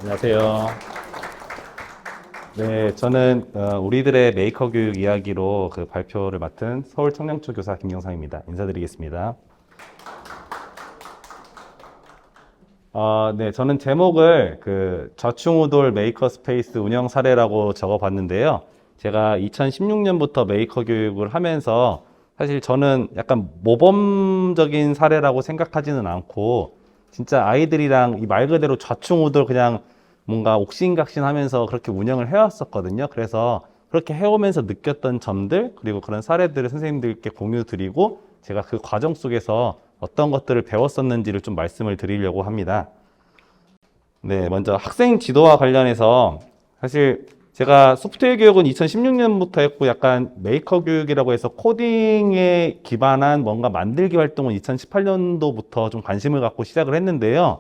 안녕하세요. 네, 저는 우리들의 메이커 교육 이야기로 그 발표를 맡은 서울 청량초 교사 김경상입니다. 인사드리겠습니다. 네, 저는 제목을 그 좌충우돌 메이커 스페이스 운영 사례라고 적어봤는데요. 제가 2016년부터 메이커 교육을 하면서 사실 저는 약간 모범적인 사례라고 생각하지는 않고 진짜 아이들이랑 이 말 그대로 좌충우돌 그냥 뭔가 옥신각신하면서 그렇게 운영을 해왔었거든요. 그래서 그렇게 해오면서 느꼈던 점들 그리고 그런 사례들을 선생님들께 공유 드리고 제가 그 과정 속에서 어떤 것들을 배웠었는지를 좀 말씀을 드리려고 합니다. 네, 먼저 학생 지도와 관련해서 사실 제가 소프트웨어 교육은 2016년부터 했고 약간 메이커 교육이라고 해서 코딩에 기반한 뭔가 만들기 활동은 2018년도부터 좀 관심을 갖고 시작을 했는데요.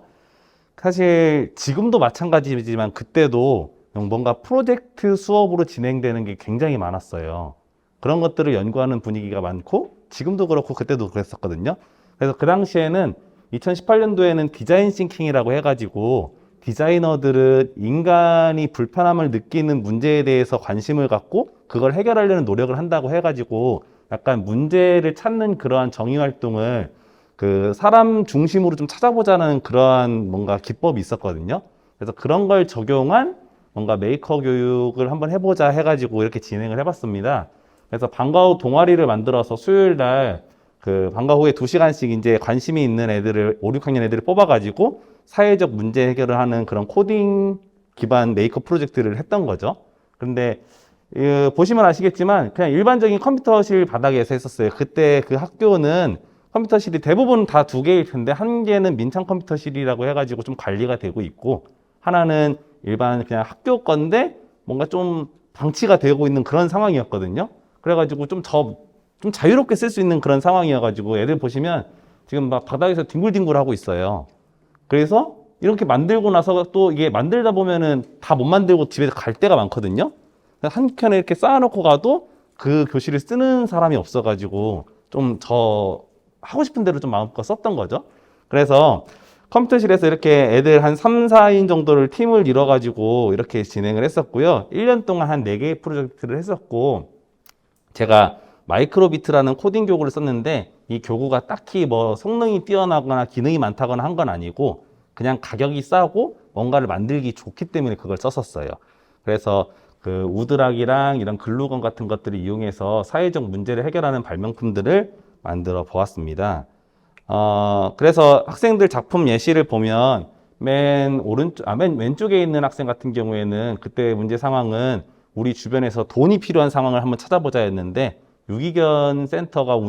사실 지금도 마찬가지지만 그때도 뭔가 프로젝트 수업으로 진행되는 게 굉장히 많았어요. 그런 것들을 연구하는 분위기가 많고 지금도 그렇고 그때도 그랬었거든요. 그래서 그 당시에는 2018년도에는 디자인 싱킹이라고 해가지고 디자이너들은 인간이 불편함을 느끼는 문제에 대해서 관심을 갖고 그걸 해결하려는 노력을 한다고 해가지고 약간 문제를 찾는 그러한 정의 활동을 그 사람 중심으로 좀 찾아보자는 그러한 뭔가 기법이 있었거든요. 그래서 그런 걸 적용한 뭔가 메이커 교육을 한번 해보자 해가지고 이렇게 진행을 해봤습니다. 그래서 방과 후 동아리를 만들어서 수요일 날 그 방과 후에 2시간씩 이제 관심이 있는 애들을 5, 6학년 애들을 뽑아가지고 사회적 문제 해결을 하는 그런 코딩 기반 메이커 프로젝트를 했던 거죠. 그런데 보시면 아시겠지만 그냥 일반적인 컴퓨터실 바닥에서 했었어요. 그때 그 학교는 컴퓨터실이 대부분 다 2개일 텐데 한 개는 민창 컴퓨터실이라고 해가지고 좀 관리가 되고 있고 하나는 일반 그냥 학교 건데 뭔가 좀 방치가 되고 있는 그런 상황이었거든요. 그래가지고 좀 자유롭게 쓸 수 있는 그런 상황이어가지고 애들 보시면 지금 막 바닥에서 뒹굴뒹굴 하고 있어요. 그래서 이렇게 만들고 나서 또 이게 만들다 보면은 다 못 만들고 집에 갈 때가 많거든요. 한 켠에 이렇게 쌓아놓고 가도 그 교실을 쓰는 사람이 없어가지고 좀 하고 싶은 대로 좀 마음껏 썼던 거죠. 그래서 컴퓨터실에서 이렇게 애들 한 3, 4인 정도를 팀을 이뤄가지고 이렇게 진행을 했었고요. 1년 동안 한 4개의 프로젝트를 했었고, 제가 마이크로비트라는 코딩 교구를 썼는데 이 교구가 딱히 뭐 성능이 뛰어나거나 기능이 많다거나 한 건 아니고 그냥 가격이 싸고 뭔가를 만들기 좋기 때문에 그걸 썼었어요. 그래서 그 우드락이랑 이런 글루건 같은 것들을 이용해서 사회적 문제를 해결하는 발명품들을 만들어 보았습니다. 그래서 학생들 작품 예시를 보면 맨 왼쪽에 있는 학생 같은 경우에는 그때 문제 상황은 우리 주변에서 돈이 필요한 상황을 한번 찾아보자 했는데 유기견 센터가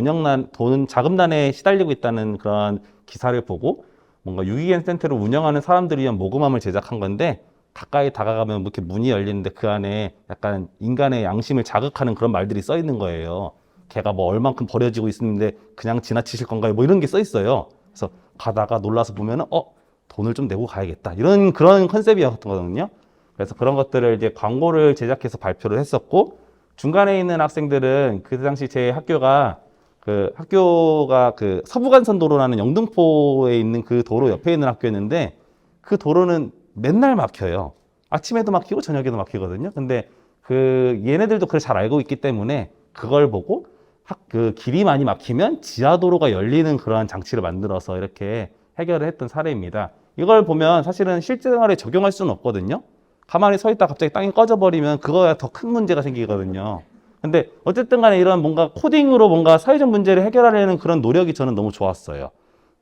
자금난에 시달리고 있다는 그런 기사를 보고 뭔가 유기견 센터를 운영하는 사람들을 위한 모금함을 제작한 건데 가까이 다가가면 이렇게 문이 열리는데 그 안에 약간 인간의 양심을 자극하는 그런 말들이 써 있는 거예요. 걔가 뭐 얼만큼 버려지고 있는데 그냥 지나치실 건가요? 뭐 이런 게 써 있어요. 그래서 가다가 놀라서 보면은 돈을 좀 내고 가야겠다. 그런 컨셉이었거든요. 그래서 그런 것들을 이제 광고를 제작해서 발표를 했었고 중간에 있는 학생들은 그 당시 제 학교가 그 서부간선 도로라는 영등포에 있는 그 도로 옆에 있는 학교였는데 그 도로는 맨날 막혀요. 아침에도 막히고 저녁에도 막히거든요. 근데 얘네들도 그걸 잘 알고 있기 때문에 그걸 보고 길이 많이 막히면 지하도로가 열리는 그러한 장치를 만들어서 이렇게 해결을 했던 사례입니다. 이걸 보면 사실은 실제 생활에 적용할 수는 없거든요. 가만히 서 있다 갑자기 땅이 꺼져버리면 그거야 더 큰 문제가 생기거든요. 근데 어쨌든 간에 이런 뭔가 코딩으로 뭔가 사회적 문제를 해결하려는 그런 노력이 저는 너무 좋았어요.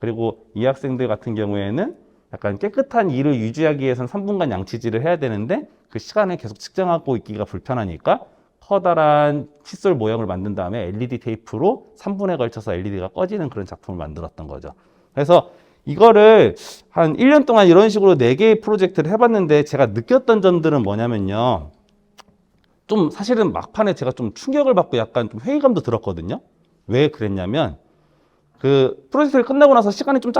그리고 이 학생들 같은 경우에는 약간 깨끗한 일을 유지하기 위해서는 3분간 양치질을 해야 되는데 그 시간을 계속 측정하고 있기가 불편하니까 커다란 칫솔 모형을 만든 다음에 LED 테이프로 3분에 걸쳐서 LED가 꺼지는 그런 작품을 만들었던 거죠. 그래서 이거를 한 1년 동안 이런 식으로 4개의 프로젝트를 해봤는데 제가 느꼈던 점들은 뭐냐면요. 좀 사실은 막판에 제가 좀 충격을 받고 약간 좀 회의감도 들었거든요. 왜 그랬냐면 그 프로젝트를 끝나고 나서 시간이 좀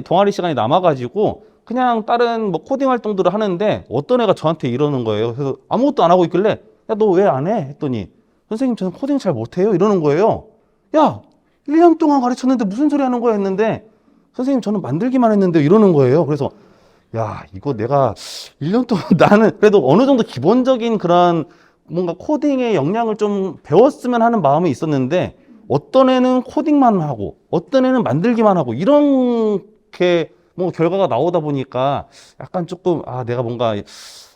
동아리 시간이 남아가지고 그냥 다른 뭐 코딩 활동들을 하는데 어떤 애가 저한테 이러는 거예요. 그래서 아무것도 안 하고 있길래 야, 너 왜 안 해? 했더니 선생님 저는 코딩 잘 못해요. 이러는 거예요. 야, 1년 동안 가르쳤는데 무슨 소리 하는 거야 했는데 선생님 저는 만들기만 했는데 이러는 거예요. 그래서 야, 이거 내가 1년 동안 나는 그래도 어느 정도 기본적인 그런 뭔가 코딩의 역량을 좀 배웠으면 하는 마음이 있었는데 어떤 애는 코딩만 하고 어떤 애는 만들기만 하고 이렇게 뭐 결과가 나오다 보니까 약간 조금 아, 내가 뭔가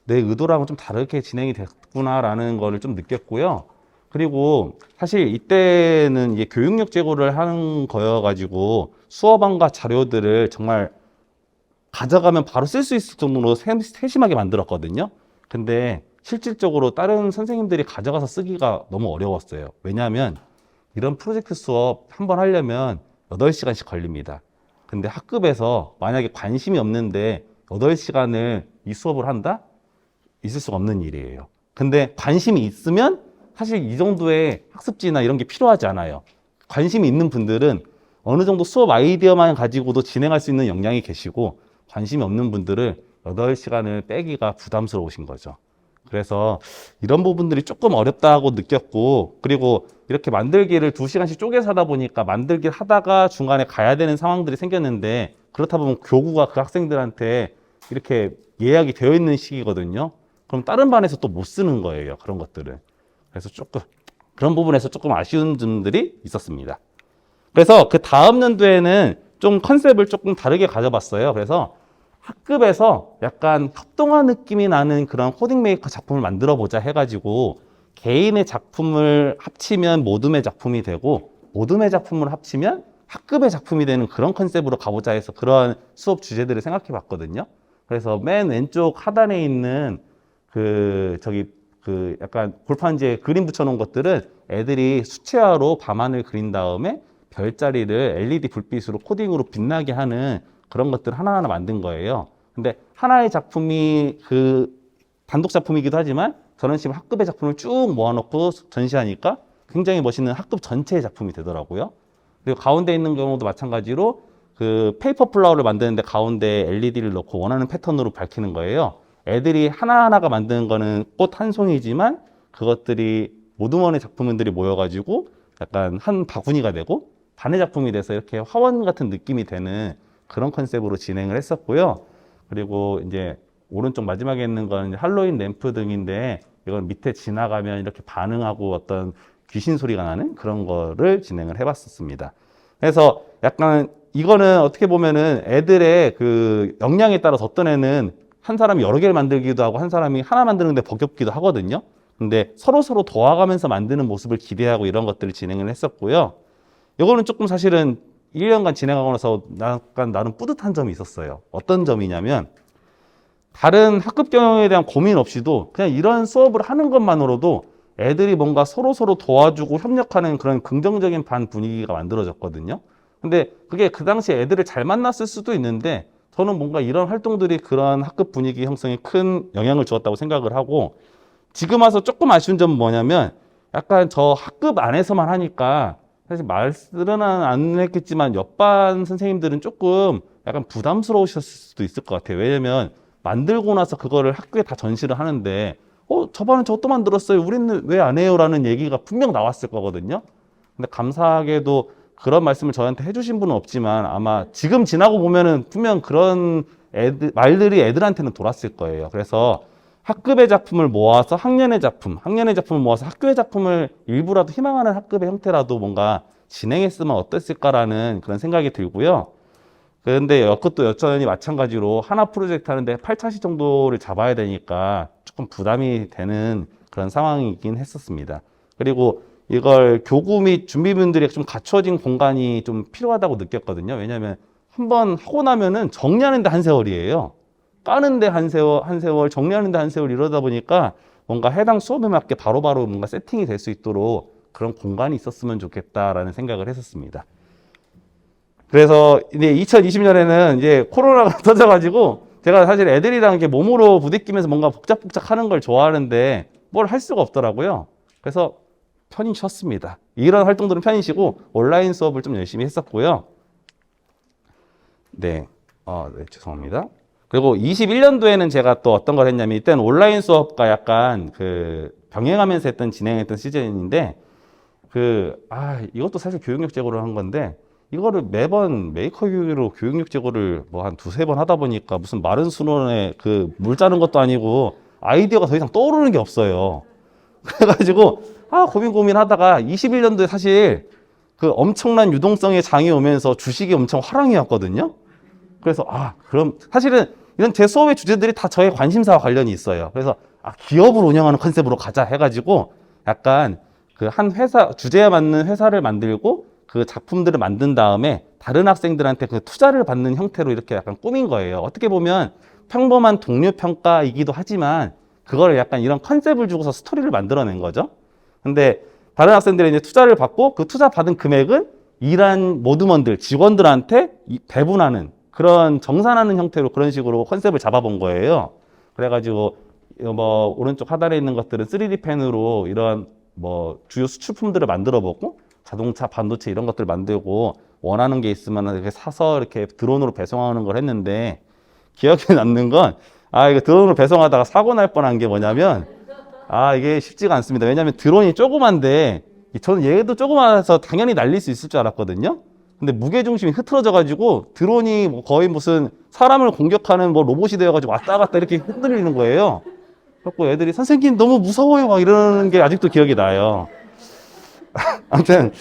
내 의도랑은 좀 다르게 진행이 됐구나라는 거를 좀 느꼈고요. 그리고 사실 이때는 이게 교육력 제고를 하는 거여가지고 수업안과 자료들을 정말 가져가면 바로 쓸 수 있을 정도로 세심하게 만들었거든요. 근데 실질적으로 다른 선생님들이 가져가서 쓰기가 너무 어려웠어요. 왜냐하면 이런 프로젝트 수업 한 번 하려면 8시간씩 걸립니다. 근데 학급에서 만약에 관심이 없는데 8시간을 이 수업을 한다? 있을 수가 없는 일이에요. 근데 관심이 있으면 사실 이 정도의 학습지나 이런 게 필요하지 않아요. 관심이 있는 분들은 어느 정도 수업 아이디어만 가지고도 진행할 수 있는 역량이 계시고 관심이 없는 분들은 8시간을 빼기가 부담스러우신 거죠. 그래서 이런 부분들이 조금 어렵다고 느꼈고, 그리고 이렇게 만들기를 2시간씩 쪼개서 하다 보니까 만들기를 하다가 중간에 가야 되는 상황들이 생겼는데, 그렇다 보면 교구가 그 학생들한테 이렇게 예약이 되어 있는 시기거든요. 그럼 다른 반에서 또 못 쓰는 거예요, 그런 것들을. 그래서 조금 그런 부분에서 조금 아쉬운 점들이 있었습니다. 그래서 그 다음 연도에는 좀 컨셉을 조금 다르게 가져봤어요. 그래서 학급에서 약간 협동화 느낌이 나는 그런 코딩 메이커 작품을 만들어 보자 해가지고 개인의 작품을 합치면 모둠의 작품이 되고 모둠의 작품을 합치면 학급의 작품이 되는 그런 컨셉으로 가보자 해서 그런 수업 주제들을 생각해 봤거든요. 그래서 맨 왼쪽 하단에 있는 그 약간 골판지에 그림 붙여놓은 것들은 애들이 수채화로 밤하늘 그린 다음에 별자리를 LED 불빛으로 코딩으로 빛나게 하는 그런 것들 하나하나 만든 거예요. 근데 하나의 작품이 그 단독 작품이기도 하지만 저는 지금 학급의 작품을 쭉 모아놓고 전시하니까 굉장히 멋있는 학급 전체의 작품이 되더라고요. 그리고 가운데 있는 경우도 마찬가지로 그 페이퍼 플라워를 만드는데 가운데 LED를 넣고 원하는 패턴으로 밝히는 거예요. 애들이 하나하나가 만드는 거는 꽃 한 송이지만 그것들이 모둠원의 작품들이 모여가지고 약간 한 바구니가 되고 반의 작품이 돼서 이렇게 화원 같은 느낌이 되는 그런 컨셉으로 진행을 했었고요. 그리고 이제 오른쪽 마지막에 있는 건 할로윈 램프 등인데 이건 밑에 지나가면 이렇게 반응하고 어떤 귀신 소리가 나는 그런 거를 진행을 해봤었습니다. 그래서 약간 이거는 어떻게 보면은 애들의 그 역량에 따라서 어떤 애는 한 사람이 여러 개를 만들기도 하고 한 사람이 하나 만드는데 버겁기도 하거든요. 근데 서로 도와가면서 만드는 모습을 기대하고 이런 것들을 진행을 했었고요. 이거는 조금 사실은 1년간 진행하고 나서 약간 나름 뿌듯한 점이 있었어요. 어떤 점이냐면 다른 학급 경영에 대한 고민 없이도 그냥 이런 수업을 하는 것만으로도 애들이 뭔가 서로 도와주고 협력하는 그런 긍정적인 반 분위기가 만들어졌거든요. 근데 그게 그 당시에 애들을 잘 만났을 수도 있는데 저는 뭔가 이런 활동들이 그런 학급 분위기 형성에 큰 영향을 주었다고 생각을 하고 지금 와서 조금 아쉬운 점은 뭐냐면 약간 저 학급 안에서만 하니까 사실 말들은 안 했겠지만 옆반 선생님들은 조금 약간 부담스러우셨을 수도 있을 것 같아요. 왜냐면 만들고 나서 그거를 학교에 다 전시를 하는데 저번에 저것도 만들었어요. 우리는 왜 안 해요? 라는 얘기가 분명 나왔을 거거든요. 근데 감사하게도 그런 말씀을 저한테 해주신 분은 없지만 아마 지금 지나고 보면은 분명 그런 말들이 애들한테는 돌았을 거예요. 그래서 학급의 작품을 모아서 학년의 작품을 모아서 학교의 작품을 일부라도 희망하는 학급의 형태라도 뭔가 진행했으면 어땠을까라는 그런 생각이 들고요. 그런데 그것도 여전히 마찬가지로 하나 프로젝트 하는데 8차시 정도를 잡아야 되니까 조금 부담이 되는 그런 상황이긴 했었습니다. 그리고 이걸 교구 및 준비분들이 좀 갖춰진 공간이 좀 필요하다고 느꼈거든요. 왜냐하면 한번 하고 나면은 정리하는데 한 세월이에요. 까는데 한 세월, 정리하는데 한 세월 이러다 보니까 뭔가 해당 수업에 맞게 바로바로 뭔가 세팅이 될 수 있도록 그런 공간이 있었으면 좋겠다라는 생각을 했었습니다. 그래서 이제 2020년에는 이제 코로나가 터져가지고 제가 사실 애들이랑 이렇게 몸으로 부딪히면서 뭔가 복작복작 하는 걸 좋아하는데 뭘 할 수가 없더라고요. 그래서 편히 쉬었습니다. 이런 활동들은 편히 쉬고 온라인 수업을 좀 열심히 했었고요. 네, 네, 죄송합니다. 그리고 21년도에는 제가 또 어떤 걸 했냐면 이때는 온라인 수업과 약간 그 병행하면서 진행했던 시즌인데 이것도 사실 교육력 제고를 한 건데 이거를 매번 메이커 교육으로 교육력 제고를 뭐 한 두세 번 하다 보니까 무슨 마른 수론에 그 물 짜는 것도 아니고 아이디어가 더 이상 떠오르는 게 없어요. 그래가지고 고민하다가 21년도에 사실 그 엄청난 유동성의 장이 오면서 주식이 엄청 화랑이었거든요. 그래서 그럼 사실은 이런 제 수업의 주제들이 다 저의 관심사와 관련이 있어요. 그래서 기업을 운영하는 컨셉으로 가자 해가지고 약간 그 한 회사 주제에 맞는 회사를 만들고 그 작품들을 만든 다음에 다른 학생들한테 그 투자를 받는 형태로 이렇게 약간 꾸민 거예요. 어떻게 보면 평범한 동료 평가이기도 하지만 그걸 약간 이런 컨셉을 주고서 스토리를 만들어낸 거죠. 근데 다른 학생들이 이제 투자를 받고 그 투자 받은 금액은 일한 모드먼들, 직원들한테 배분하는 그런 정산하는 형태로 그런 식으로 컨셉을 잡아본 거예요. 그래가지고 뭐 오른쪽 하단에 있는 것들은 3D 펜으로 이런 뭐 주요 수출품들을 만들어 보고 자동차, 반도체 이런 것들 만들고 원하는 게 있으면 이렇게 사서 이렇게 드론으로 배송하는 걸 했는데 기억에 남는 건 이거 드론으로 배송하다가 사고 날 뻔한 게 뭐냐면 이게 쉽지가 않습니다. 왜냐하면 드론이 조그만데 저는 얘도 조그마해서 당연히 날릴 수 있을 줄 알았거든요. 근데 무게중심이 흐트러져 가지고 드론이 뭐 거의 무슨 사람을 공격하는 뭐 로봇이 되어 가지고 왔다 갔다 이렇게 흔들리는 거예요. 그래서 애들이 선생님 너무 무서워요 막 이러는 게 아직도 기억이 나요. 아무튼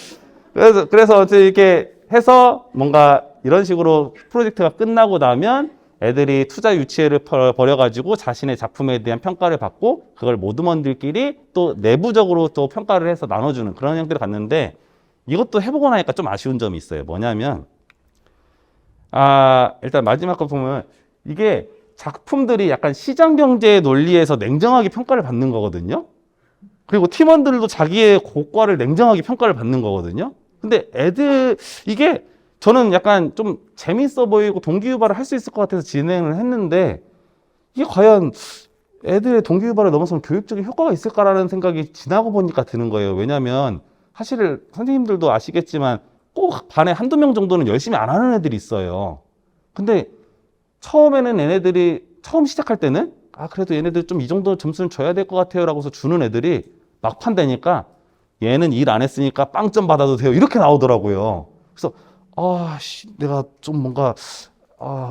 그래서 이렇게 해서 뭔가 이런 식으로 프로젝트가 끝나고 나면 애들이 투자 유치회를 벌여가지고 자신의 작품에 대한 평가를 받고 그걸 모드먼들끼리 또 내부적으로 또 평가를 해서 나눠주는 그런 형태를 갔는데 이것도 해보고 나니까 좀 아쉬운 점이 있어요. 뭐냐면 일단 마지막 거 보면 이게 작품들이 약간 시장 경제의 논리에서 냉정하게 평가를 받는 거거든요. 그리고 팀원들도 자기의 고과를 냉정하게 평가를 받는 거거든요. 근데 이게 저는 약간 좀 재밌어 보이고 동기유발을 할 수 있을 것 같아서 진행을 했는데 이게 과연 애들의 동기유발을 넘어서면 교육적인 효과가 있을까라는 생각이 지나고 보니까 드는 거예요. 왜냐하면 사실 선생님들도 아시겠지만 꼭 반에 한두 명 정도는 열심히 안 하는 애들이 있어요. 근데 처음에는 얘네들이 처음 시작할 때는 그래도 얘네들 좀 이 정도 점수는 줘야 될 것 같아요 라고서 주는 애들이 막판 되니까 얘는 일 안 했으니까 빵점 받아도 돼요 이렇게 나오더라고요. 그래서 내가 좀 뭔가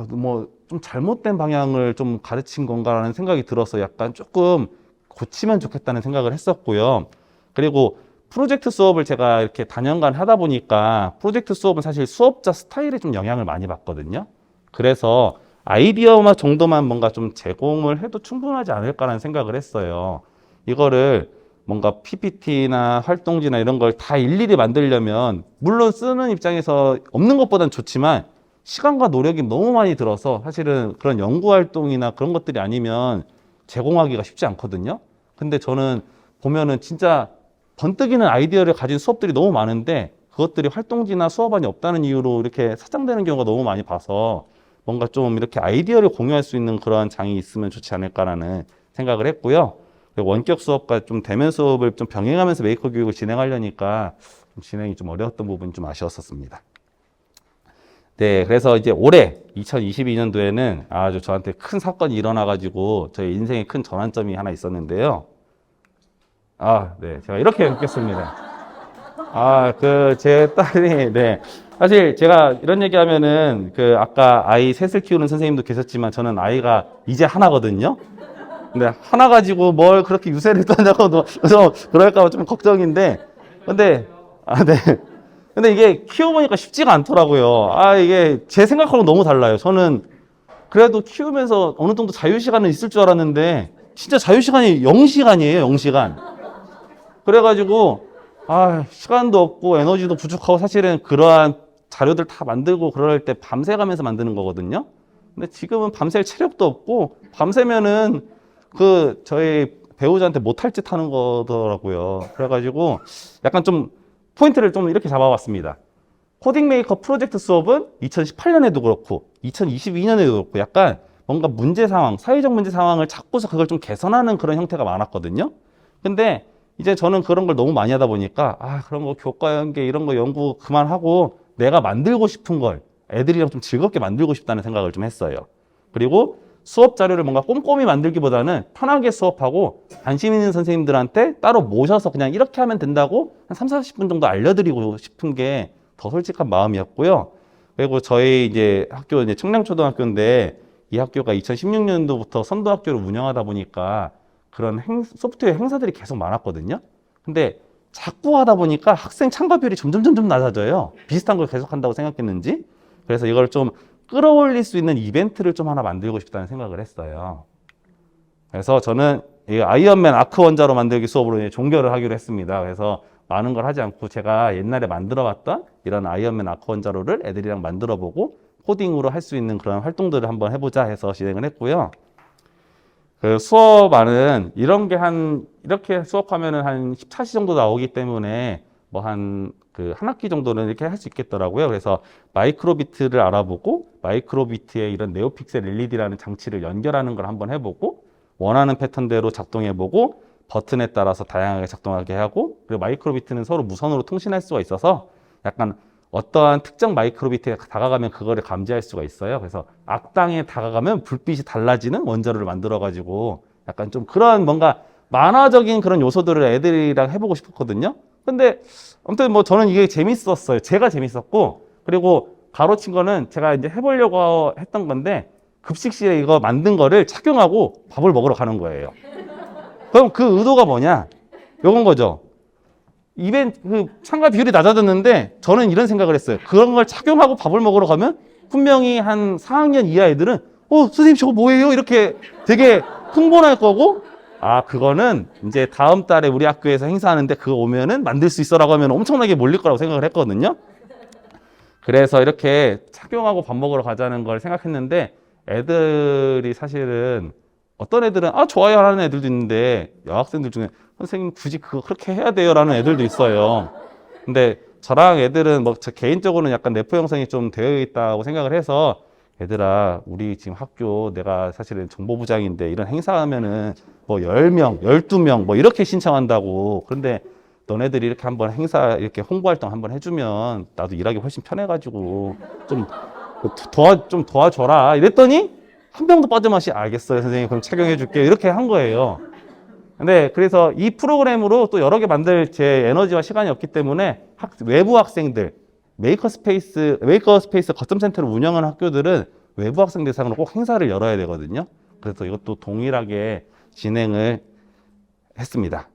뭐 좀 잘못된 방향을 좀 가르친 건가라는 생각이 들어서 약간 조금 고치면 좋겠다는 생각을 했었고요. 그리고 프로젝트 수업을 제가 이렇게 단연간 하다 보니까 프로젝트 수업은 사실 수업자 스타일에 좀 영향을 많이 받거든요. 그래서 아이디어만 정도만 뭔가 좀 제공을 해도 충분하지 않을까라는 생각을 했어요. 이거를 뭔가 PPT나 활동지나 이런 걸 다 일일이 만들려면 물론 쓰는 입장에서 없는 것보단 좋지만 시간과 노력이 너무 많이 들어서 사실은 그런 연구활동이나 그런 것들이 아니면 제공하기가 쉽지 않거든요. 근데 저는 보면은 진짜 번뜩이는 아이디어를 가진 수업들이 너무 많은데 그것들이 활동지나 수업안이 없다는 이유로 이렇게 사장되는 경우가 너무 많이 봐서 뭔가 좀 이렇게 아이디어를 공유할 수 있는 그런 장이 있으면 좋지 않을까라는 생각을 했고요. 원격 수업과 좀 대면 수업을 좀 병행하면서 메이커 교육을 진행하려니까 좀 진행이 좀 어려웠던 부분이 좀 아쉬웠었습니다. 네, 그래서 이제 올해 2022년도에는 아주 저한테 큰 사건이 일어나가지고 저희 인생의 큰 전환점이 하나 있었는데요. 네, 제가 이렇게 읽겠습니다. 제 딸이, 네. 사실 제가 이런 얘기 하면은 아까 아이 셋을 키우는 선생님도 계셨지만 저는 아이가 이제 하나거든요. 근데 하나 가지고 뭘 그렇게 유세를 떠냐고 좀 그럴까봐 좀 걱정인데 네. 근데 이게 키워보니까 쉽지가 않더라고요. 이게 제 생각하고 너무 달라요. 저는 그래도 키우면서 어느 정도 자유시간은 있을 줄 알았는데 진짜 자유시간이 0시간이에요. 0시간. 그래가지고 시간도 없고 에너지도 부족하고 사실은 그러한 자료들 다 만들고 그럴 때 밤새 가면서 만드는 거거든요. 근데 지금은 밤샐 체력도 없고 밤새면은 저희 배우자한테 못할 짓 하는 거더라고요. 그래가지고 약간 좀 포인트를 좀 이렇게 잡아봤습니다. 코딩 메이커 프로젝트 수업은 2018년에도 그렇고 2022년에도 그렇고 약간 뭔가 문제 상황, 사회적 문제 상황을 찾고서 그걸 좀 개선하는 그런 형태가 많았거든요. 근데 이제 저는 그런 걸 너무 많이 하다 보니까 그런 거 교과 연계 이런 거 연구 그만하고 내가 만들고 싶은 걸 애들이랑 좀 즐겁게 만들고 싶다는 생각을 좀 했어요. 그리고 수업 자료를 뭔가 꼼꼼히 만들기보다는 편하게 수업하고 관심 있는 선생님들한테 따로 모셔서 그냥 이렇게 하면 된다고 한 30, 40분 정도 알려드리고 싶은 게 더 솔직한 마음이었고요. 그리고 저희 이제 학교 이제 청량초등학교인데 이 학교가 2016년도부터 선도학교를 운영하다 보니까 그런 소프트웨어 행사들이 계속 많았거든요. 근데 자꾸 하다 보니까 학생 참가비율이 점점 낮아져요. 비슷한 걸 계속 한다고 생각했는지. 그래서 이걸 좀 끌어올릴 수 있는 이벤트를 좀 하나 만들고 싶다는 생각을 했어요. 그래서 저는 이 아이언맨 아크 원자로 만들기 수업으로 이제 종결을 하기로 했습니다. 그래서 많은 걸 하지 않고 제가 옛날에 만들어 봤던 이런 아이언맨 아크 원자로를 애들이랑 만들어 보고 코딩으로 할 수 있는 그런 활동들을 한번 해보자 해서 진행을 했고요. 그 수업 안은 이런 게 이렇게 수업하면은 한 14시 정도 나오기 때문에 뭐 한 학기 정도는 이렇게 할 수 있겠더라고요. 그래서 마이크로비트를 알아보고 마이크로비트에 이런 네오픽셀 LED라는 장치를 연결하는 걸 한번 해보고 원하는 패턴대로 작동해보고 버튼에 따라서 다양하게 작동하게 하고 그리고 마이크로비트는 서로 무선으로 통신할 수가 있어서 약간 어떠한 특정 마이크로비트에 다가가면 그거를 감지할 수가 있어요. 그래서 악당에 다가가면 불빛이 달라지는 원자로를 만들어가지고 약간 좀 그런 뭔가 만화적인 그런 요소들을 애들이랑 해보고 싶었거든요. 근데 아무튼 뭐 저는 이게 재밌었어요. 제가 재밌었고 그리고 가로친 거는 제가 이제 해보려고 했던 건데 급식실에 이거 만든 거를 착용하고 밥을 먹으러 가는 거예요. 그럼 그 의도가 뭐냐? 요건 거죠. 참가 비율이 낮아졌는데 저는 이런 생각을 했어요. 그런 걸 착용하고 밥을 먹으러 가면 분명히 한 4학년 이하 애들은 선생님 저거 뭐예요? 이렇게 되게 흥분할 거고 그거는 이제 다음 달에 우리 학교에서 행사하는데 그거 오면은 만들 수 있어라고 하면 엄청나게 몰릴 거라고 생각을 했거든요. 그래서 이렇게 착용하고 밥 먹으러 가자는 걸 생각했는데 애들이 사실은 어떤 애들은 좋아요 하는 애들도 있는데 여학생들 중에 선생님 굳이 그거 그렇게 해야 돼요 라는 애들도 있어요. 근데 저랑 애들은 저 개인적으로는 약간 내포 형성이 좀 되어 있다고 생각을 해서 얘들아 우리 지금 학교 내가 사실은 정보부장인데 이런 행사하면은 뭐 10명, 12명 뭐 이렇게 신청한다고. 그런데 너네들이 이렇게 한번 행사 이렇게 홍보 활동 한번 해주면 나도 일하기 훨씬 편해가지고 좀 도와줘라 이랬더니 한 명도 빠짐없이 알겠어요 선생님 그럼 착용해 줄게요 이렇게 한 거예요. 근데 그래서 이 프로그램으로 또 여러 개 만들 제 에너지와 시간이 없기 때문에 외부 학생들 메이커스페이스 거점센터를 운영하는 학교들은 외부 학생 대상으로 꼭 행사를 열어야 되거든요. 그래서 이것도 동일하게 진행을 했습니다.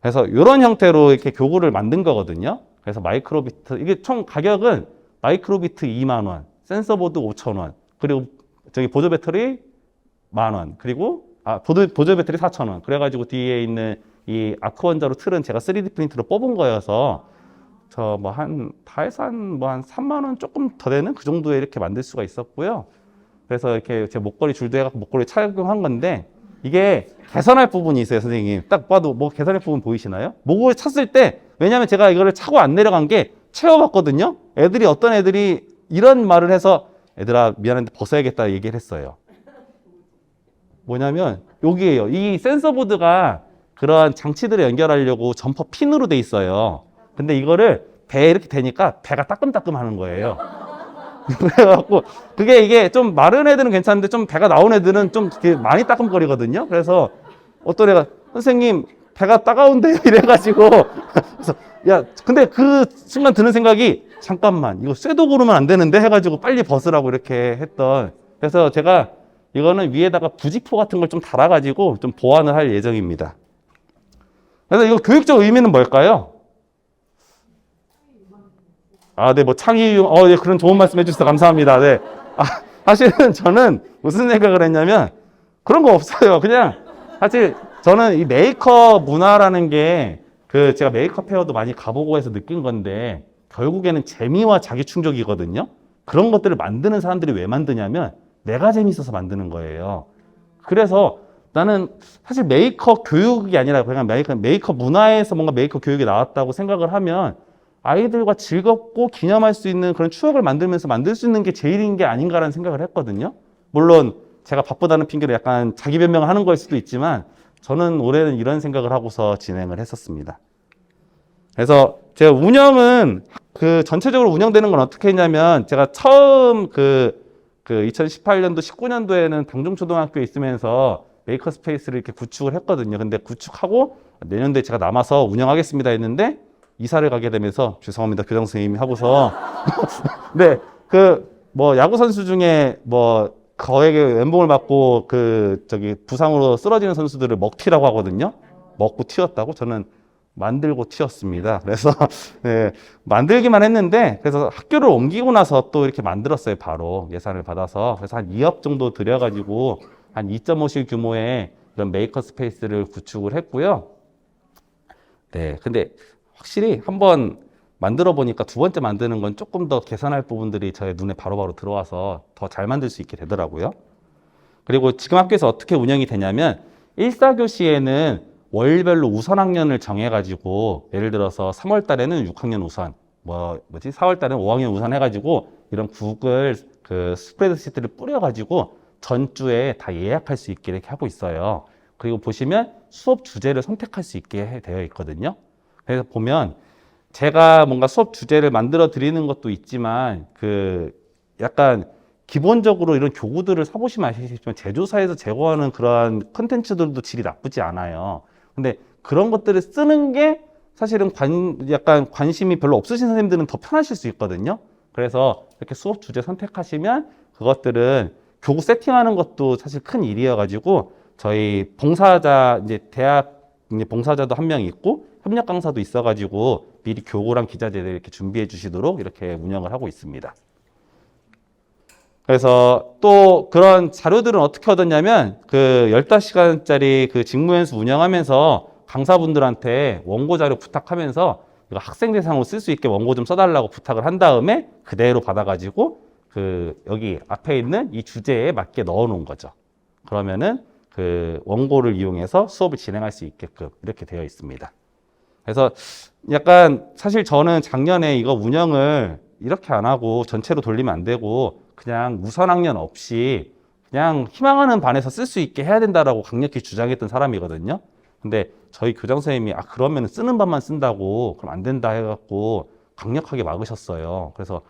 그래서 이런 형태로 이렇게 교구를 만든 거거든요. 그래서 마이크로비트 이게 총 가격은 마이크로비트 2만 원, 센서보드 5,000원, 그리고 저기 보조 배터리 10,000원, 그리고 보조 배터리 4,000원. 그래가지고 뒤에 있는 이 아크 원자로 틀은 제가 3D 프린트로 뽑은 거여서 저 뭐 다 해서 한 3만 원 조금 더 되는 그 정도에 이렇게 만들 수가 있었고요. 그래서 이렇게 제 목걸이 줄도 해갖고 목걸이 착용한 건데 이게 개선할 부분이 있어요, 선생님. 딱 봐도 뭐 개선할 부분 보이시나요? 목을 찼을 때 왜냐면 제가 이거를 차고 안 내려간 게 채워봤거든요. 어떤 애들이 이런 말을 해서 애들아 미안한데 벗어야겠다 얘기를 했어요. 뭐냐면 여기에요. 이 센서보드가 그런 장치들을 연결하려고 점퍼 핀으로 돼 있어요. 근데 이거를 배에 이렇게 대니까 배가 따끔따끔 하는 거예요. 그래갖고 이게 좀 마른 애들은 괜찮은데 좀 배가 나온 애들은 좀 많이 따끔거리거든요. 그래서 어떤 애가 선생님 배가 따가운데요 이래가지고 그래서 근데 그 순간 드는 생각이 잠깐만 이거 쇠도 고르면 안 되는데 해가지고 빨리 벗으라고 이렇게 했던. 그래서 제가 이거는 위에다가 부직포 같은 걸 좀 달아가지고 좀 보완을 할 예정입니다. 그래서 이거 교육적 의미는 뭘까요? 네, 뭐 창의, 네, 그런 좋은 말씀 해주셔서 감사합니다. 네. 사실은 저는 무슨 생각을 했냐면 그런 거 없어요. 그냥 사실 저는 이 메이커 문화라는 게 제가 메이커 페어도 많이 가보고 해서 느낀 건데 결국에는 재미와 자기 충족이거든요. 그런 것들을 만드는 사람들이 왜 만드냐면 내가 재밌어서 만드는 거예요. 그래서 나는 사실 메이커 교육이 아니라 그냥 메이커 문화에서 뭔가 메이커 교육이 나왔다고 생각을 하면 아이들과 즐겁고 기념할 수 있는 그런 추억을 만들면서 만들 수 있는 게 제일인 게 아닌가라는 생각을 했거든요. 물론 제가 바쁘다는 핑계로 약간 자기 변명을 하는 걸 수도 있지만 저는 올해는 이런 생각을 하고서 진행을 했었습니다. 그래서 제가 운영은 전체적으로 운영되는 건 어떻게 했냐면 제가 처음 2018년도, 19년도에는 당종초등학교에 있으면서 메이커스페이스를 이렇게 구축을 했거든요. 근데 구축하고 내년도에 제가 남아서 운영하겠습니다 했는데 이사를 가게 되면서 죄송합니다 교장 선생님이 하고서 네, 뭐 야구 선수 중에 뭐 거액의 연봉을 받고 부상으로 쓰러지는 선수들을 먹튀라고 하거든요. 먹고 튀었다고 저는 만들고 튀었습니다. 그래서 네, 만들기만 했는데 그래서 학교를 옮기고 나서 또 이렇게 만들었어요. 바로 예산을 받아서. 그래서 한 2억 정도 들여가지고 한 2.5실 규모의 이런 메이커 스페이스를 구축을 했고요. 네, 근데 확실히 한번 만들어 보니까 두 번째 만드는 건 조금 더 개선할 부분들이 저의 눈에 바로바로 들어와서 더 잘 만들 수 있게 되더라고요. 그리고 지금 학교에서 어떻게 운영이 되냐면 1사교시에는 월별로 우선 학년을 정해가지고 예를 들어서 3월 달에는 6학년 우선, 4월 달에는 5학년 우선 해가지고 이런 구글 스프레드시트를 뿌려가지고 전주에 다 예약할 수 있게 이렇게 하고 있어요. 그리고 보시면 수업 주제를 선택할 수 있게 되어 있거든요. 그래서 보면 제가 뭔가 수업 주제를 만들어 드리는 것도 있지만 약간 기본적으로 이런 교구들을 사보시면 아시겠지만 제조사에서 제공하는 그러한 컨텐츠들도 질이 나쁘지 않아요. 근데 그런 것들을 쓰는 게 사실은 약간 관심이 별로 없으신 선생님들은 더 편하실 수 있거든요. 그래서 이렇게 수업 주제 선택하시면 그것들은 교구 세팅하는 것도 사실 큰 일이어가지고 저희 봉사자, 이제 대학 봉사자도 한 명 있고 협력 강사도 있어가지고 미리 교구랑 기자재들 이렇게 준비해 주시도록 이렇게 운영을 하고 있습니다. 그래서 또 그런 자료들은 어떻게 얻었냐면 15시간짜리 직무연수 운영하면서 강사분들한테 원고 자료 부탁하면서 이거 학생 대상으로 쓸 수 있게 원고 좀 써달라고 부탁을 한 다음에 그대로 받아가지고 여기 앞에 있는 이 주제에 맞게 넣어 놓은 거죠. 그러면은 원고를 이용해서 수업을 진행할 수 있게끔 이렇게 되어 있습니다. 그래서 약간 사실 저는 작년에 이거 운영을 이렇게 안 하고 전체로 돌리면 안 되고 그냥 우선 학년 없이 그냥 희망하는 반에서 쓸 수 있게 해야 된다라고 강력히 주장했던 사람이거든요. 근데 저희 교장 선생님이 그러면 쓰는 반만 쓴다고 그럼 안 된다 해갖고 강력하게 막으셨어요. 그래서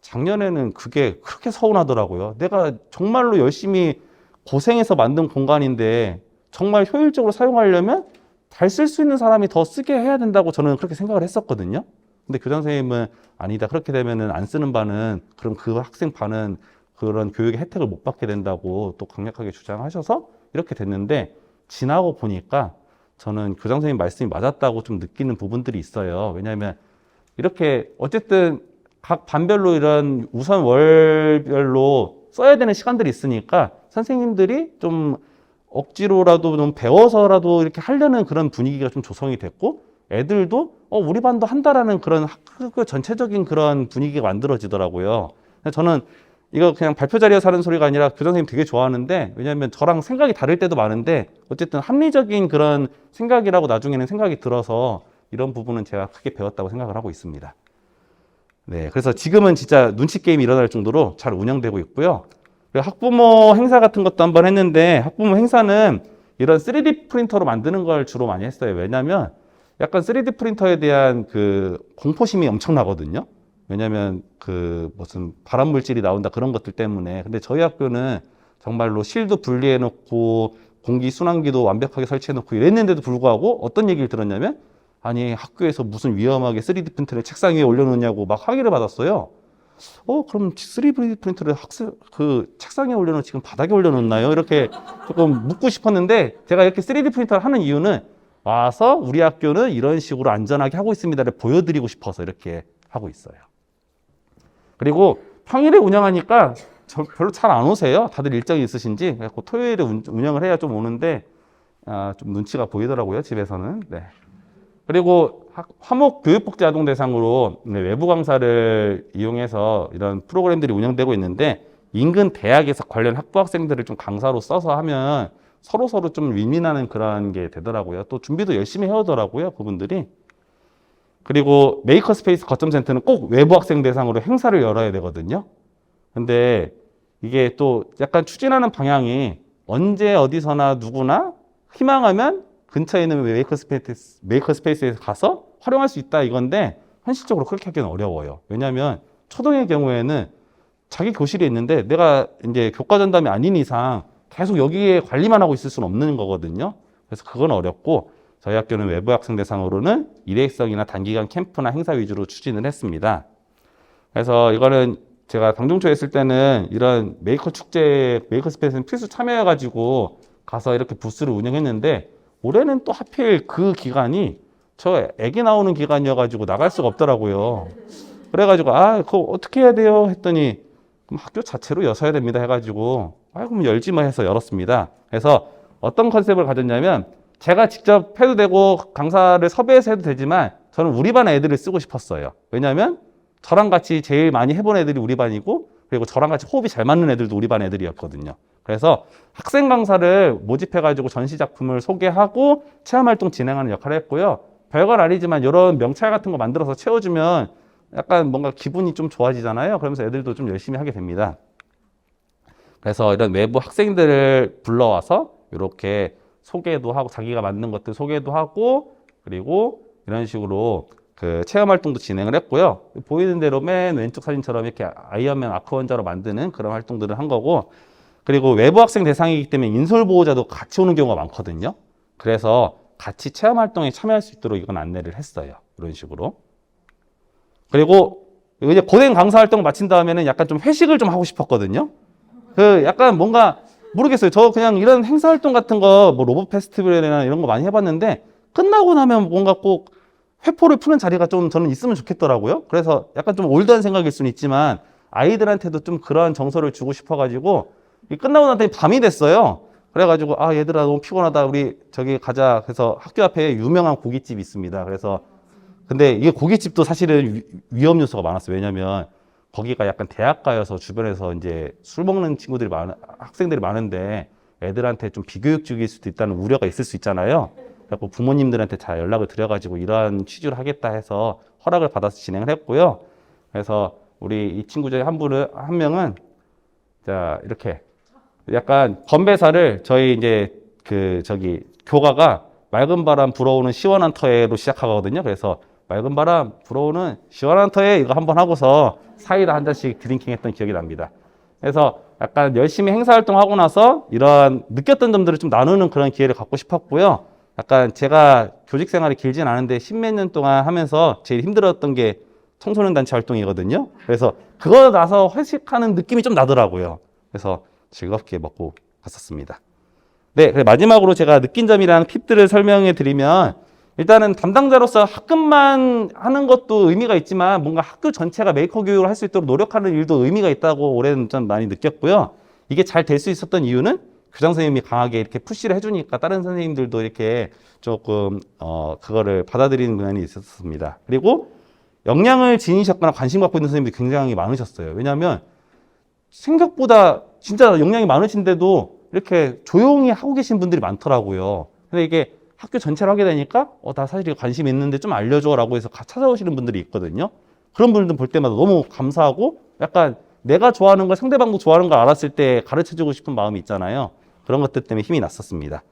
작년에는 그게 그렇게 서운하더라고요. 내가 정말로 열심히 고생해서 만든 공간인데 정말 효율적으로 사용하려면 잘 쓸 수 있는 사람이 더 쓰게 해야 된다고 저는 그렇게 생각을 했었거든요. 근데 교장 선생님은 아니다. 그렇게 되면은 안 쓰는 반은 그럼 그 학생 반은 그런 교육의 혜택을 못 받게 된다고 또 강력하게 주장하셔서 이렇게 됐는데 지나고 보니까 저는 교장 선생님 말씀이 맞았다고 좀 느끼는 부분들이 있어요. 왜냐하면 이렇게 어쨌든 각 반별로 이런 우선 월별로 써야 되는 시간들이 있으니까 선생님들이 좀 억지로라도 좀 배워서라도 이렇게 하려는 그런 분위기가 좀 조성이 됐고 애들도 우리 반도 한다라는 그런 학교 전체적인 그런 분위기가 만들어지더라고요. 저는 이거 그냥 발표 자리에서 하는 소리가 아니라 교장 선생님 되게 좋아하는데 왜냐하면 저랑 생각이 다를 때도 많은데 어쨌든 합리적인 그런 생각이라고 나중에는 생각이 들어서 이런 부분은 제가 크게 배웠다고 생각을 하고 있습니다. 네, 그래서 지금은 진짜 눈치 게임이 일어날 정도로 잘 운영되고 있고요. 그리고 학부모 행사 같은 것도 한번 했는데 학부모 행사는 이런 3D 프린터로 만드는 걸 주로 많이 했어요. 왜냐하면 약간 3D 프린터에 대한 공포심이 엄청나거든요. 왜냐하면 무슨 발암 물질이 나온다 그런 것들 때문에. 근데 저희 학교는 정말로 실도 분리해 놓고 공기 순환기도 완벽하게 설치해 놓고 이랬는데도 불구하고 어떤 얘기를 들었냐면 아니 학교에서 무슨 위험하게 3D 프린터를 책상 위에 올려놓냐고 막 항의를 받았어요. 그럼 3D 프린터를 책상에 올려놓고 지금 바닥에 올려놓나요? 이렇게 조금 묻고 싶었는데 제가 이렇게 3D 프린터를 하는 이유는 와서 우리 학교는 이런 식으로 안전하게 하고 있습니다를 보여드리고 싶어서 이렇게 하고 있어요. 그리고 평일에 운영하니까 별로 잘 안 오세요. 다들 일정이 있으신지. 그래서 토요일에 운영을 해야 좀 오는데 좀 눈치가 보이더라고요. 집에서는. 네. 그리고 화목 교육복지 아동 대상으로 외부 강사를 이용해서 이런 프로그램들이 운영되고 있는데 인근 대학에서 관련 학부 학생들을 좀 강사로 써서 하면 서로 좀 윈윈하는 그런 게 되더라고요. 또 준비도 열심히 해오더라고요. 그분들이. 그리고 메이커 스페이스 거점 센터는 꼭 외부 학생 대상으로 행사를 열어야 되거든요. 근데 이게 또 약간 추진하는 방향이 언제 어디서나 누구나 희망하면 근처에 있는 메이커 스페이스에서 가서 활용할 수 있다 이건데 현실적으로 그렇게 하기는 어려워요. 왜냐하면 초등의 경우에는 자기 교실이 있는데 내가 이제 교과 전담이 아닌 이상 계속 여기에 관리만 하고 있을 수는 없는 거거든요. 그래서 그건 어렵고 저희 학교는 외부 학생 대상으로는 일회성이나 단기간 캠프나 행사 위주로 추진을 했습니다. 그래서 이거는 제가 당종초에 있을 때는 이런 메이커 축제, 메이커 스페이스는 필수 참여해가지고 가서 이렇게 부스를 운영했는데 올해는 또 하필 그 기간이 저 애기 나오는 기간이어가지고 나갈 수가 없더라고요. 그래가지고 그거 어떻게 해야 돼요? 했더니 그럼 학교 자체로 여셔야 됩니다 해가지고 그럼 열지 마 해서 열었습니다. 그래서 어떤 컨셉을 가졌냐면 제가 직접 해도 되고 강사를 섭외해서 해도 되지만 저는 우리 반 애들을 쓰고 싶었어요. 왜냐하면 저랑 같이 제일 많이 해본 애들이 우리 반이고 그리고 저랑 같이 호흡이 잘 맞는 애들도 우리 반 애들이었거든요. 그래서 학생 강사를 모집해가지고 전시 작품을 소개하고 체험활동 진행하는 역할을 했고요. 별건 아니지만 이런 명찰 같은 거 만들어서 채워주면 약간 뭔가 기분이 좀 좋아지잖아요. 그러면서 애들도 좀 열심히 하게 됩니다. 그래서 이런 외부 학생들을 불러와서 이렇게 소개도 하고 자기가 만든 것들 소개도 하고 그리고 이런 식으로 그 체험 활동도 진행을 했고요. 보이는 대로 맨 왼쪽 사진처럼 이렇게 아이언맨 아크 원자로 만드는 그런 활동들을 한 거고 그리고 외부 학생 대상이기 때문에 인솔 보호자도 같이 오는 경우가 많거든요. 그래서 같이 체험 활동에 참여할 수 있도록 이건 안내를 했어요. 이런 식으로. 그리고 이제 고된 강사 활동 마친 다음에는 약간 좀 회식을 좀 하고 싶었거든요. 그 약간 뭔가 모르겠어요. 저 그냥 이런 행사 활동 같은 거 뭐 로봇 페스티벌이나 이런 거 많이 해봤는데 끝나고 나면 뭔가 꼭 회포를 푸는 자리가 좀 저는 있으면 좋겠더라고요. 그래서 약간 좀 올드한 생각일 수는 있지만 아이들한테도 좀 그런 정서를 주고 싶어가지고 끝나고 나더니 밤이 됐어요. 그래가지고 얘들아 너무 피곤하다. 우리 저기 가자. 그래서 학교 앞에 유명한 고깃집이 있습니다. 그래서 근데 이게 고깃집도 사실은 위험 요소가 많았어요. 왜냐면 거기가 약간 대학가여서 주변에서 이제 술 먹는 친구들이 학생들이 많은데 애들한테 좀 비교육적일 수도 있다는 우려가 있을 수 있잖아요. 그래서 부모님들한테 잘 연락을 드려가지고 이러한 취지를 하겠다 해서 허락을 받아서 진행을 했고요. 그래서 우리 이 친구 중에 한 명은 자 이렇게 약간 건배사를 저희 이제 교가가 맑은 바람 불어오는 시원한 터에로 시작하거든요. 그래서 맑은 바람 불어오는 시원한 터에 이거 한번 하고서 사이다 한 잔씩 드링킹 했던 기억이 납니다. 그래서 약간 열심히 행사활동하고 나서 이런 느꼈던 점들을 좀 나누는 그런 기회를 갖고 싶었고요. 약간 제가 교직 생활이 길진 않은데 십몇 년 동안 하면서 제일 힘들었던 게 청소년 단체 활동이거든요. 그래서 그거 나서 회식하는 느낌이 좀 나더라고요. 그래서 즐겁게 먹고 갔었습니다. 네, 마지막으로 제가 느낀 점이랑 팁들을 설명해 드리면 일단은 담당자로서 학급만 하는 것도 의미가 있지만 뭔가 학교 전체가 메이커 교육을 할 수 있도록 노력하는 일도 의미가 있다고 올해는 좀 많이 느꼈고요. 이게 잘 될 수 있었던 이유는 교장 선생님이 강하게 이렇게 푸시를 해주니까 다른 선생님들도 이렇게 조금 그거를 받아들이는 면이 있었습니다. 그리고 역량을 지니셨거나 관심 갖고 있는 선생님들이 굉장히 많으셨어요. 왜냐하면 생각보다 진짜 역량이 많으신데도 이렇게 조용히 하고 계신 분들이 많더라고요. 근데 이게 학교 전체를 하게 되니까 나 사실 관심 있는데 좀 알려줘 라고 해서 찾아오시는 분들이 있거든요. 그런 분들 볼 때마다 너무 감사하고 약간 내가 좋아하는 걸 상대방도 좋아하는 걸 알았을 때 가르쳐주고 싶은 마음이 있잖아요. 그런 것들 때문에 힘이 났었습니다.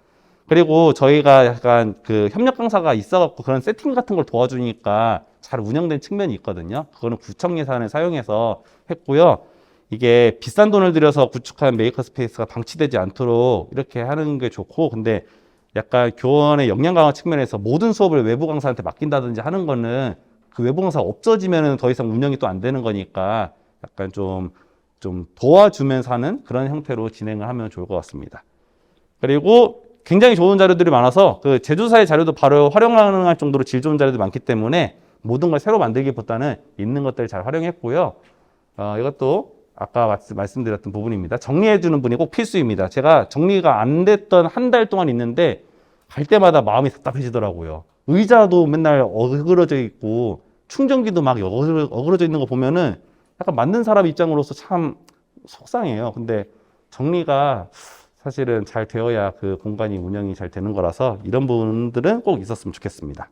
그리고 저희가 약간 그 협력 강사가 있어갖고 그런 세팅 같은 걸 도와주니까 잘 운영된 측면이 있거든요. 그거는 구청 예산을 사용해서 했고요. 이게 비싼 돈을 들여서 구축한 메이커 스페이스가 방치되지 않도록 이렇게 하는 게 좋고, 근데 약간 교원의 역량 강화 측면에서 모든 수업을 외부 강사한테 맡긴다든지 하는 거는 그 외부 강사가 없어지면은 더 이상 운영이 또 안 되는 거니까 약간 좀 도와주면서 하는 그런 형태로 진행을 하면 좋을 것 같습니다. 그리고 굉장히 좋은 자료들이 많아서 그 제조사의 자료도 바로 활용 가능할 정도로 질 좋은 자료들이 많기 때문에 모든 걸 새로 만들기보다는 있는 것들을 잘 활용했고요. 이것도 아까 말씀드렸던 부분입니다. 정리해주는 분이 꼭 필수입니다. 제가 정리가 안 됐던 한 달 동안 있는데 갈 때마다 마음이 답답해지더라고요. 의자도 맨날 어그러져 있고 충전기도 막 어그러져 있는 거 보면은 약간 만든 사람 입장으로서 참 속상해요. 근데 정리가 사실은 잘 되어야 그 공간이 운영이 잘 되는 거라서 이런 부분들은 꼭 있었으면 좋겠습니다.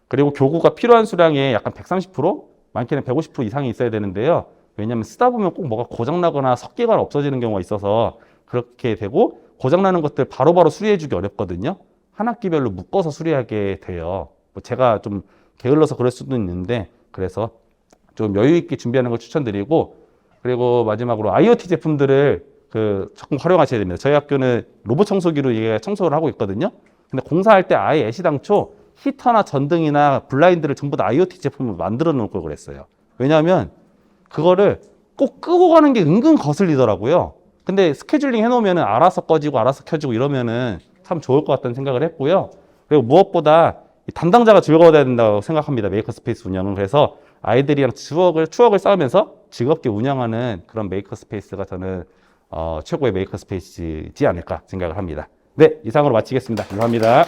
그리고 교구가 필요한 수량의 약간 130%? 많게는 150% 이상이 있어야 되는데요. 왜냐하면 쓰다 보면 꼭 뭐가 고장나거나 섞이거나 없어지는 경우가 있어서 그렇게 되고, 고장나는 것들 바로바로 수리해주기 어렵거든요. 한 학기별로 묶어서 수리하게 돼요. 뭐 제가 좀 게을러서 그럴 수도 있는데, 그래서 좀 여유 있게 준비하는 걸 추천드리고, 그리고 마지막으로 IoT 제품들을 적극 활용하셔야 됩니다. 저희 학교는 로봇 청소기로 이게 청소를 하고 있거든요. 근데 공사할 때 아예 애시당초 히터나 전등이나 블라인드를 전부 다 IoT 제품으로 만들어 놓을 걸 그랬어요. 왜냐하면 그거를 꼭 끄고 가는 게 은근 거슬리더라고요. 근데 스케줄링 해놓으면 알아서 꺼지고 알아서 켜지고 이러면은 참 좋을 것 같다는 생각을 했고요. 그리고 무엇보다 담당자가 즐거워야 된다고 생각합니다. 메이커스페이스 운영은. 그래서 아이들이랑 추억을 쌓으면서 즐겁게 운영하는 그런 메이커스페이스가 저는 최고의 메이커스페이스지 않을까 생각을 합니다. 네, 이상으로 마치겠습니다. 감사합니다.